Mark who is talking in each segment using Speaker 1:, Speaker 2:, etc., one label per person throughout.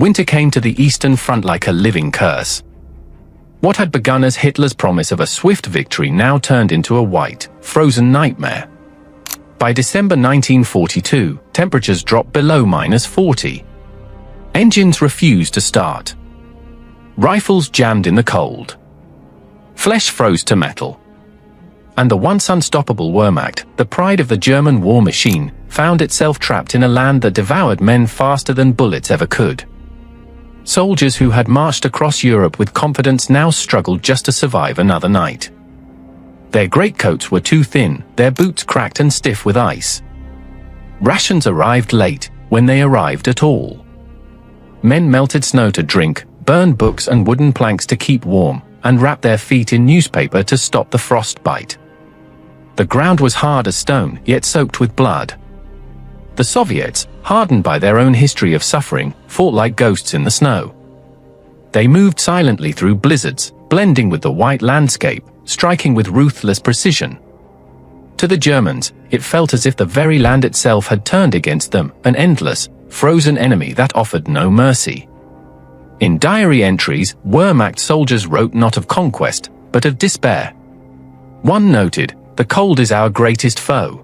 Speaker 1: Winter came to the Eastern Front like a living curse. What had begun as Hitler's promise of a swift victory now turned into a white, frozen nightmare. By December 1942, temperatures dropped below -40. Engines refused to start. Rifles jammed in the cold. Flesh froze to metal. And the once unstoppable Wehrmacht, the pride of the German war machine, found itself trapped in a land that devoured men faster than bullets ever could. Soldiers who had marched across Europe with confidence now struggled just to survive another night. Their greatcoats were too thin, their boots cracked and stiff with ice. Rations arrived late, when they arrived at all. Men melted snow to drink, burned books and wooden planks to keep warm, and wrapped their feet in newspaper to stop the frostbite. The ground was hard as stone, yet soaked with blood. The Soviets, hardened by their own history of suffering, fought like ghosts in the snow. They moved silently through blizzards, blending with the white landscape, striking with ruthless precision. To the Germans, it felt as if the very land itself had turned against them, an endless, frozen enemy that offered no mercy. In diary entries, Wehrmacht soldiers wrote not of conquest, but of despair. One noted, "The cold is our greatest foe.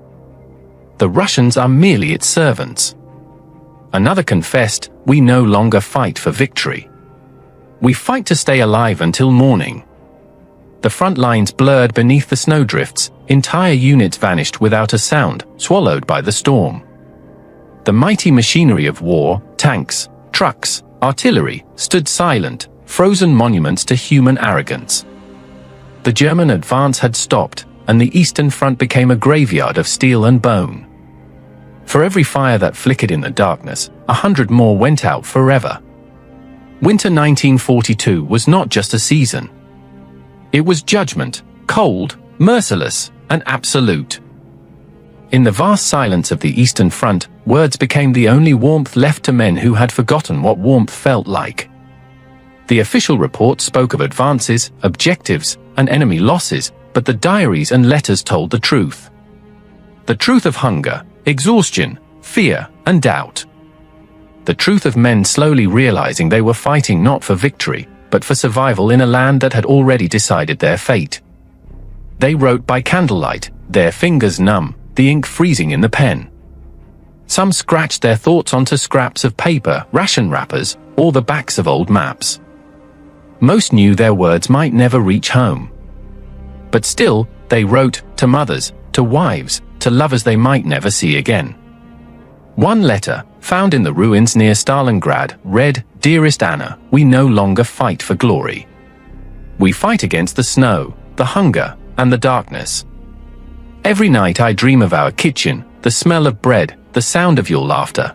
Speaker 1: The Russians are merely its servants." Another confessed, "We no longer fight for victory. We fight to stay alive until morning." The front lines blurred beneath the snowdrifts, entire units vanished without a sound, swallowed by the storm. The mighty machinery of war, tanks, trucks, artillery, stood silent, frozen monuments to human arrogance. The German advance had stopped, and the Eastern Front became a graveyard of steel and bone. For every fire that flickered in the darkness, 100 more went out forever. Winter 1942 was not just a season. It was judgment, cold, merciless, and absolute. In the vast silence of the Eastern Front, words became the only warmth left to men who had forgotten what warmth felt like. The official report spoke of advances, objectives, and enemy losses, but the diaries and letters told the truth. The truth of hunger, exhaustion, fear, and doubt. The truth of men slowly realizing they were fighting not for victory, but for survival in a land that had already decided their fate. They wrote by candlelight, their fingers numb, the ink freezing in the pen. Some scratched their thoughts onto scraps of paper, ration wrappers, or the backs of old maps. Most knew their words might never reach home. But still, they wrote, to mothers, to wives, to lovers they might never see again. One letter, found in the ruins near Stalingrad, read, "Dearest Anna, we no longer fight for glory. We fight against the snow, the hunger, and the darkness. Every night I dream of our kitchen, the smell of bread, the sound of your laughter.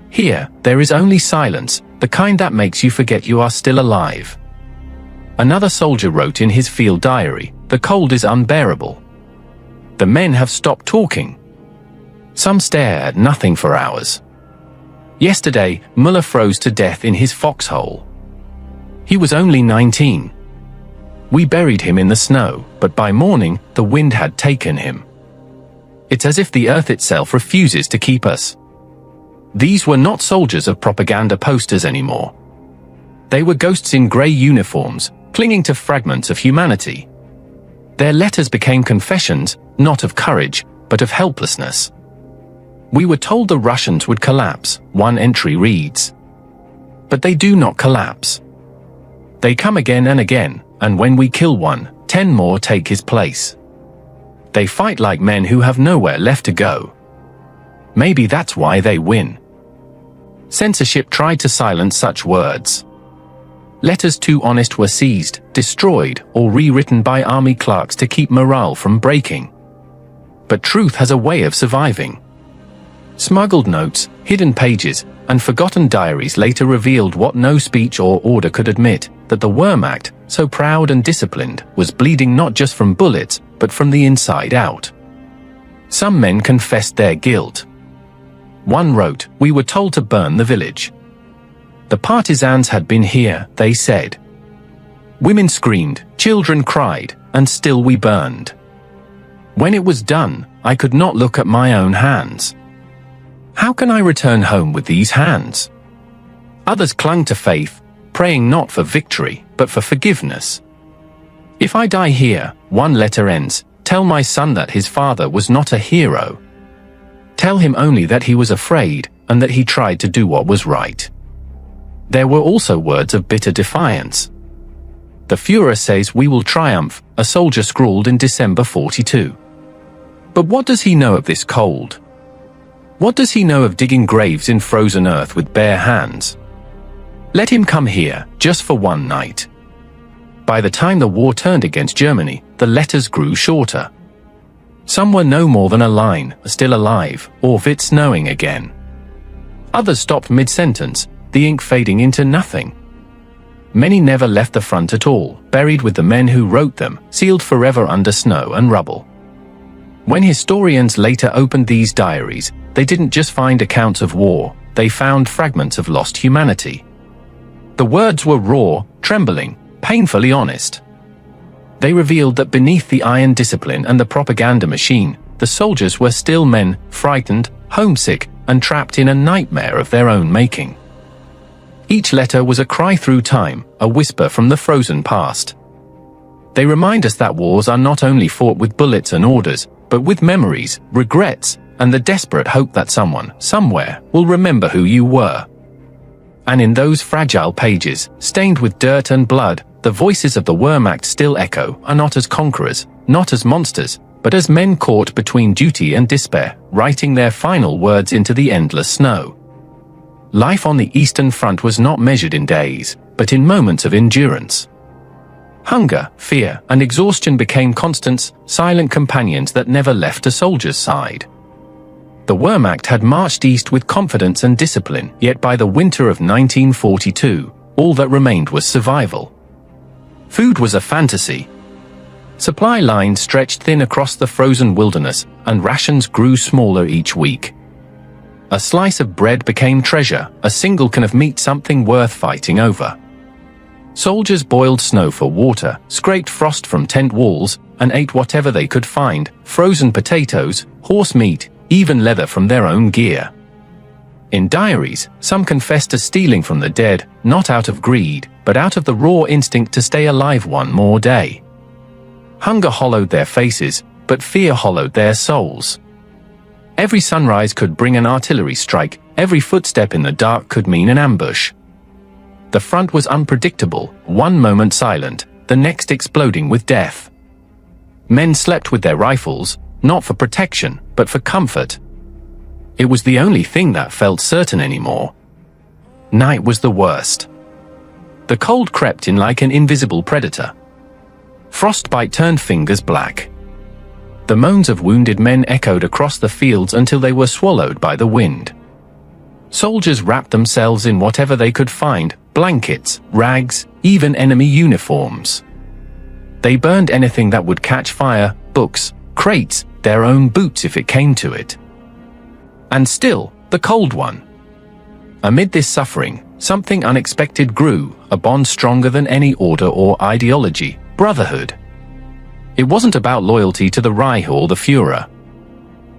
Speaker 1: Here, there is only silence, the kind that makes you forget you are still alive." Another soldier wrote in his field diary, "The cold is unbearable. The men have stopped talking. Some stare at nothing for hours. Yesterday, Müller froze to death in his foxhole. He was only 19. We buried him in the snow, but by morning, the wind had taken him. It's as if the earth itself refuses to keep us." These were not soldiers of propaganda posters anymore. They were ghosts in grey uniforms, clinging to fragments of humanity. Their letters became confessions, not of courage, but of helplessness. "We were told the Russians would collapse," one entry reads. But they do not collapse. They come again and again, and when we kill one, 10 more take his place. They fight like men who have nowhere left to go. Maybe that's why they win. Censorship tried to silence such words. Letters too honest were seized, destroyed, or rewritten by army clerks to keep morale from breaking. But truth has a way of surviving. Smuggled notes, hidden pages, and forgotten diaries later revealed what no speech or order could admit, that the Wehrmacht, so proud and disciplined, was bleeding not just from bullets, but from the inside out. Some men confessed their guilt. One wrote, "We were told to burn the village. The partisans had been here," they said. "Women screamed, children cried, and still we burned. When it was done, I could not look at my own hands. How can I return home with these hands? Others clung to faith, praying not for victory, but for forgiveness. "If I die here," one letter ends, "tell my son that his father was not a hero. Tell him only that he was afraid, and that he tried to do what was right." There were also words of bitter defiance. "The Führer says we will triumph," a soldier scrawled in December 42. But what does he know of this cold? What does he know of digging graves in frozen earth with bare hands? Let him come here, just for one night. By the time the war turned against Germany, the letters grew shorter. Some were no more than a line, "still alive," or "Witz knowing again." Others stopped mid-sentence, the ink fading into nothing. Many never left the front at all, buried with the men who wrote them, sealed forever under snow and rubble. When historians later opened these diaries, they didn't just find accounts of war, they found fragments of lost humanity. The words were raw, trembling, painfully honest. They revealed that beneath the iron discipline and the propaganda machine, the soldiers were still men, frightened, homesick, and trapped in a nightmare of their own making. Each letter was a cry through time, a whisper from the frozen past. They remind us that wars are not only fought with bullets and orders, but with memories, regrets, and the desperate hope that someone, somewhere, will remember who you were. And in those fragile pages, stained with dirt and blood, the voices of the Wehrmacht still echo, are not as conquerors, not as monsters, but as men caught between duty and despair, writing their final words into the endless snow. Life on the Eastern Front was not measured in days, but in moments of endurance. Hunger, fear, and exhaustion became constants, silent companions that never left a soldier's side. The Wehrmacht had marched east with confidence and discipline, yet by the winter of 1942, all that remained was survival. Food was a fantasy. Supply lines stretched thin across the frozen wilderness, and rations grew smaller each week. A slice of bread became treasure, a single can of meat something worth fighting over. Soldiers boiled snow for water, scraped frost from tent walls, and ate whatever they could find, frozen potatoes, horse meat, even leather from their own gear. In diaries, some confessed to stealing from the dead, not out of greed, but out of the raw instinct to stay alive one more day. Hunger hollowed their faces, but fear hollowed their souls. Every sunrise could bring an artillery strike, every footstep in the dark could mean an ambush. The front was unpredictable, one moment silent, the next exploding with death. Men slept with their rifles, not for protection, but for comfort. It was the only thing that felt certain anymore. Night was the worst. The cold crept in like an invisible predator. Frostbite turned fingers black. The moans of wounded men echoed across the fields until they were swallowed by the wind. Soldiers wrapped themselves in whatever they could find, blankets, rags, even enemy uniforms. They burned anything that would catch fire, books, crates, their own boots if it came to it. And still, the cold won. Amid this suffering, something unexpected grew, a bond stronger than any order or ideology, brotherhood. It wasn't about loyalty to the Reich or the Führer.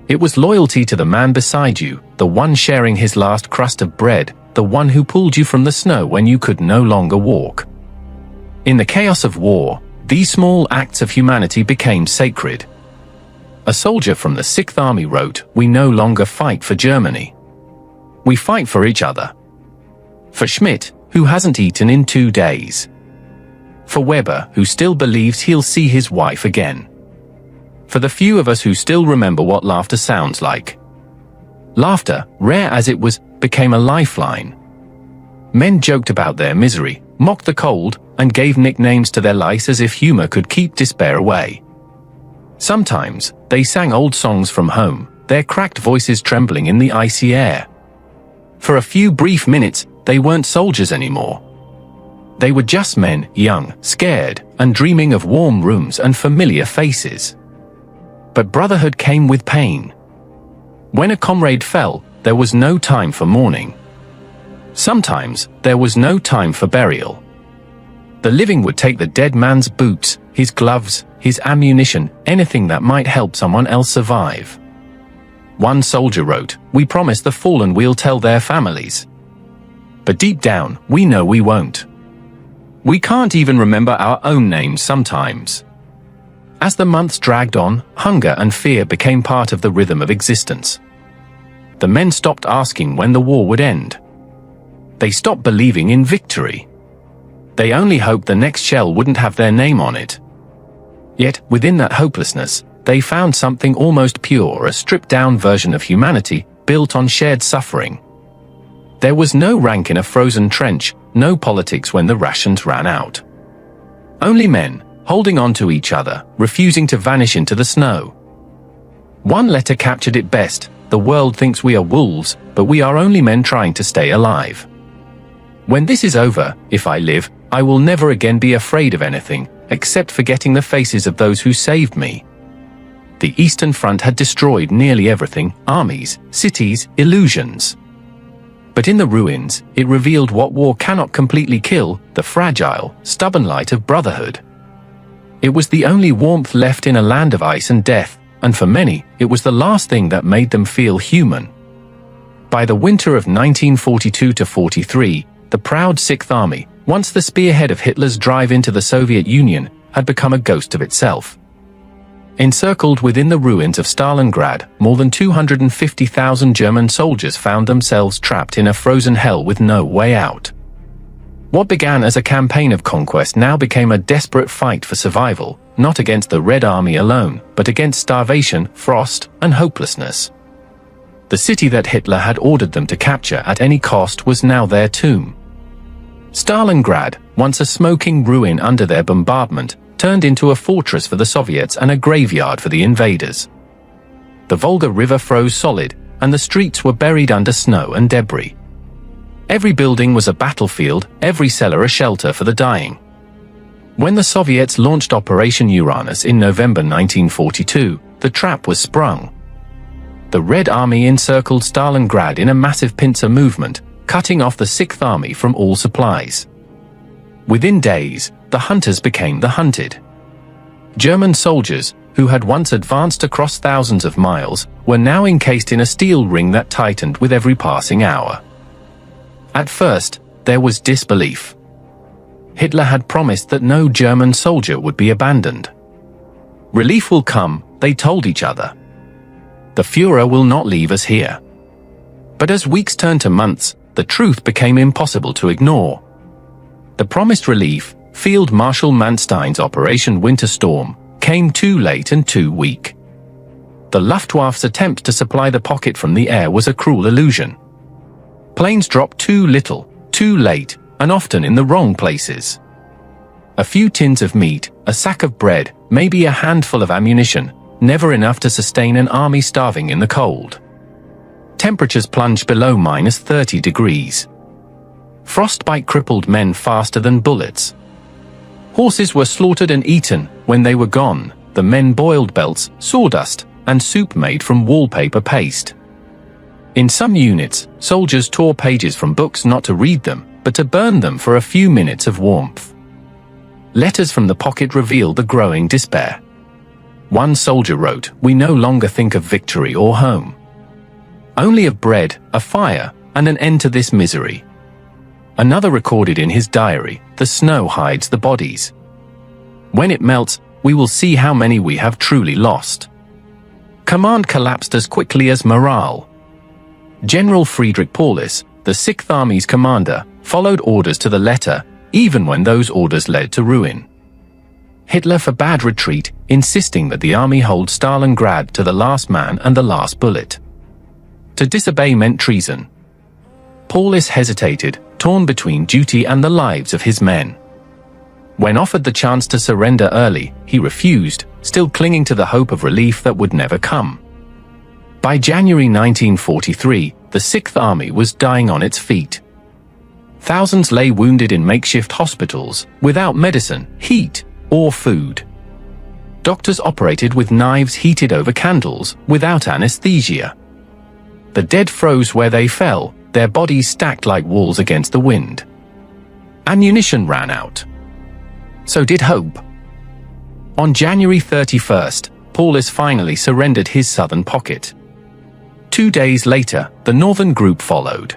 Speaker 1: It was loyalty to the man beside you, the one sharing his last crust of bread, the one who pulled you from the snow when you could no longer walk. In the chaos of war, these small acts of humanity became sacred. A soldier from the 6th Army wrote, "We no longer fight for Germany. We fight for each other." For Schmidt, who hasn't eaten in 2 days. For Weber, who still believes he'll see his wife again. For the few of us who still remember what laughter sounds like. Laughter, rare as it was, became a lifeline. Men joked about their misery, mocked the cold, and gave nicknames to their lice as if humor could keep despair away. Sometimes, they sang old songs from home, their cracked voices trembling in the icy air. For a few brief minutes, they weren't soldiers anymore. They were just men, young, scared, and dreaming of warm rooms and familiar faces. But brotherhood came with pain. When a comrade fell, there was no time for mourning. Sometimes, there was no time for burial. The living would take the dead man's boots, his gloves, his ammunition, anything that might help someone else survive. One soldier wrote, "We promise the fallen we'll tell their families." But deep down, we know we won't. We can't even remember our own names sometimes. As the months dragged on, hunger and fear became part of the rhythm of existence. The men stopped asking when the war would end. They stopped believing in victory. They only hoped the next shell wouldn't have their name on it. Yet, within that hopelessness, they found something almost pure, a stripped-down version of humanity, built on shared suffering. There was no rank in a frozen trench, no politics when the rations ran out. Only men, holding on to each other, refusing to vanish into the snow. One letter captured it best: the world thinks we are wolves, but we are only men trying to stay alive. When this is over, if I live, I will never again be afraid of anything, except forgetting the faces of those who saved me. The Eastern Front had destroyed nearly everything: armies, cities, illusions. But in the ruins, it revealed what war cannot completely kill: the fragile, stubborn light of brotherhood. It was the only warmth left in a land of ice and death, and for many, it was the last thing that made them feel human. By the winter of 1942–43, the proud Sixth Army, once the spearhead of Hitler's drive into the Soviet Union, had become a ghost of itself. Encircled within the ruins of Stalingrad, more than 250,000 German soldiers found themselves trapped in a frozen hell with no way out. What began as a campaign of conquest now became a desperate fight for survival, not against the Red Army alone, but against starvation, frost, and hopelessness. The city that Hitler had ordered them to capture at any cost was now their tomb. Stalingrad, once a smoking ruin under their bombardment, turned into a fortress for the Soviets and a graveyard for the invaders. The Volga River froze solid, and the streets were buried under snow and debris. Every building was a battlefield, every cellar a shelter for the dying. When the Soviets launched Operation Uranus in November 1942, the trap was sprung. The Red Army encircled Stalingrad in a massive pincer movement, cutting off the Sixth Army from all supplies. Within days, the hunters became the hunted. German soldiers, who had once advanced across thousands of miles, were now encased in a steel ring that tightened with every passing hour. At first, there was disbelief. Hitler had promised that no German soldier would be abandoned. Relief will come, they told each other. The Führer will not leave us here. But as weeks turned to months, the truth became impossible to ignore. The promised relief, Field Marshal Manstein's Operation Winter Storm, came too late and too weak. The Luftwaffe's attempt to supply the pocket from the air was a cruel illusion. Planes dropped too little, too late, and often in the wrong places. A few tins of meat, a sack of bread, maybe a handful of ammunition, never enough to sustain an army starving in the cold. Temperatures plunged below -30 degrees. Frostbite crippled men faster than bullets. Horses were slaughtered and eaten. When they were gone, the men boiled belts, sawdust, and soup made from wallpaper paste. In some units, soldiers tore pages from books not to read them, but to burn them for a few minutes of warmth. Letters from the pocket revealed the growing despair. One soldier wrote, "We no longer think of victory or home. Only of bread, a fire, and an end to this misery." Another recorded in his diary, "The snow hides the bodies. When it melts, we will see how many we have truly lost." Command collapsed as quickly as morale. General Friedrich Paulus, the Sixth Army's commander, followed orders to the letter, even when those orders led to ruin. Hitler forbade retreat, insisting that the army hold Stalingrad to the last man and the last bullet. To disobey meant treason. Paulus hesitated, torn between duty and the lives of his men. When offered the chance to surrender early, he refused, still clinging to the hope of relief that would never come. By January 1943, the Sixth Army was dying on its feet. Thousands lay wounded in makeshift hospitals, without medicine, heat, or food. Doctors operated with knives heated over candles, without anesthesia. The dead froze where they fell, their bodies stacked like walls against the wind. Ammunition ran out. So did hope. On January 31st, Paulus finally surrendered his southern pocket. 2 days later, the northern group followed.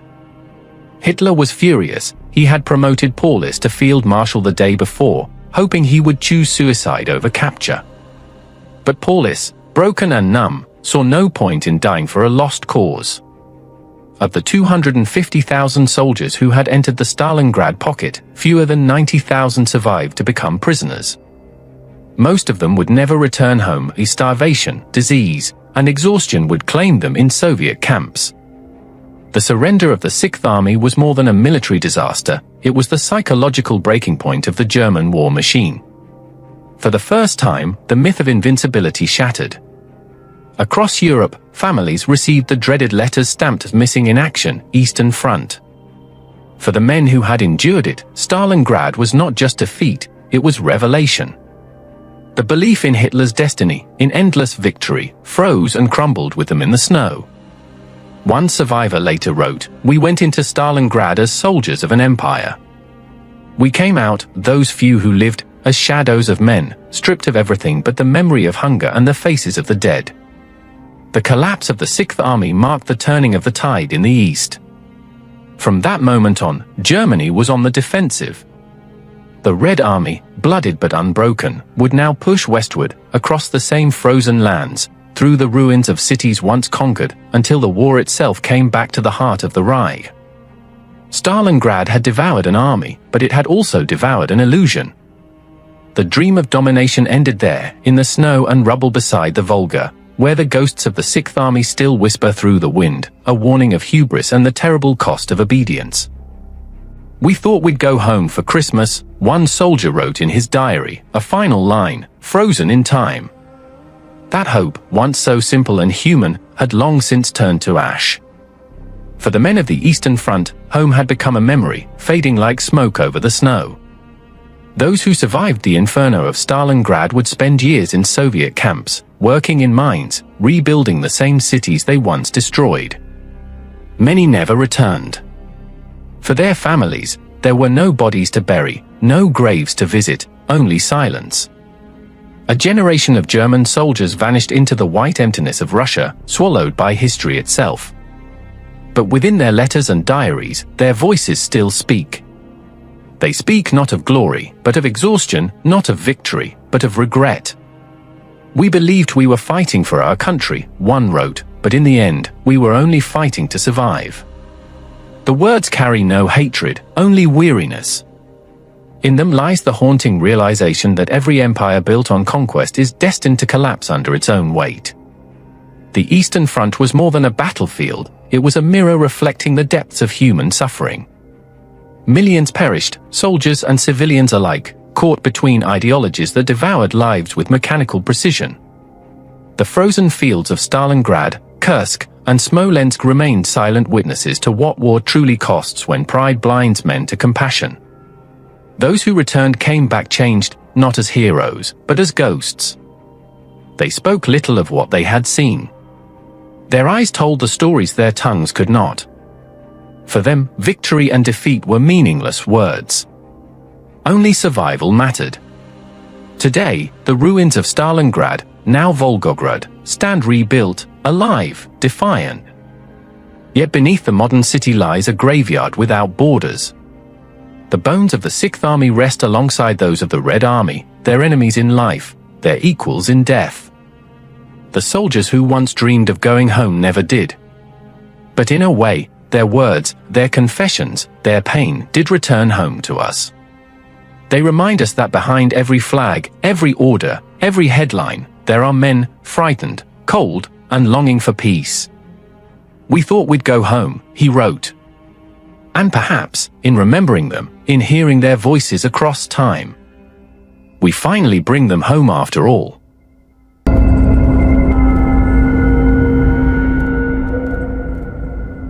Speaker 1: Hitler was furious. He had promoted Paulus to field marshal the day before, hoping he would choose suicide over capture. But Paulus, broken and numb, saw no point in dying for a lost cause. Of the 250,000 soldiers who had entered the Stalingrad pocket, fewer than 90,000 survived to become prisoners. Most of them would never return home, as starvation, disease, and exhaustion would claim them in Soviet camps. The surrender of the Sixth Army was more than a military disaster, it was the psychological breaking point of the German war machine. For the first time, the myth of invincibility shattered. Across Europe, families received the dreaded letters stamped as missing in action, Eastern Front. For the men who had endured it, Stalingrad was not just defeat, it was revelation. The belief in Hitler's destiny, in endless victory, froze and crumbled with them in the snow. One survivor later wrote, "We went into Stalingrad as soldiers of an empire. We came out, those few who lived, as shadows of men, stripped of everything but the memory of hunger and the faces of the dead." The collapse of the Sixth Army marked the turning of the tide in the East. From that moment on, Germany was on the defensive. The Red Army, blooded but unbroken, would now push westward, across the same frozen lands, through the ruins of cities once conquered, until the war itself came back to the heart of the Reich. Stalingrad had devoured an army, but it had also devoured an illusion. The dream of domination ended there, in the snow and rubble beside the Volga, where the ghosts of the Sixth Army still whisper through the wind, a warning of hubris and the terrible cost of obedience. "We thought we'd go home for Christmas," one soldier wrote in his diary, a final line, frozen in time. That hope, once so simple and human, had long since turned to ash. For the men of the Eastern Front, home had become a memory, fading like smoke over the snow. Those who survived the inferno of Stalingrad would spend years in Soviet camps, working in mines, rebuilding the same cities they once destroyed. Many never returned. For their families, there were no bodies to bury, no graves to visit, only silence. A generation of German soldiers vanished into the white emptiness of Russia, swallowed by history itself. But within their letters and diaries, their voices still speak. They speak not of glory, but of exhaustion, not of victory, but of regret. "We believed we were fighting for our country," one wrote, "but in the end, we were only fighting to survive." The words carry no hatred, only weariness. In them lies the haunting realization that every empire built on conquest is destined to collapse under its own weight. The Eastern Front was more than a battlefield, it was a mirror reflecting the depths of human suffering. Millions perished, soldiers and civilians alike, caught between ideologies that devoured lives with mechanical precision. The frozen fields of Stalingrad, Kursk, and Smolensk remained silent witnesses to what war truly costs when pride blinds men to compassion. Those who returned came back changed, not as heroes, but as ghosts. They spoke little of what they had seen. Their eyes told the stories their tongues could not. For them, victory and defeat were meaningless words. Only survival mattered. Today, the ruins of Stalingrad, now Volgograd, stand rebuilt, alive, defiant. Yet beneath the modern city lies a graveyard without borders. The bones of the Sixth Army rest alongside those of the Red Army, their enemies in life, their equals in death. The soldiers who once dreamed of going home never did. But in a way, their words, their confessions, their pain did return home to us. They remind us that behind every flag, every order, every headline, there are men, frightened, cold, and longing for peace. "We thought we'd go home," he wrote. And perhaps, in remembering them, in hearing their voices across time, we finally bring them home after all.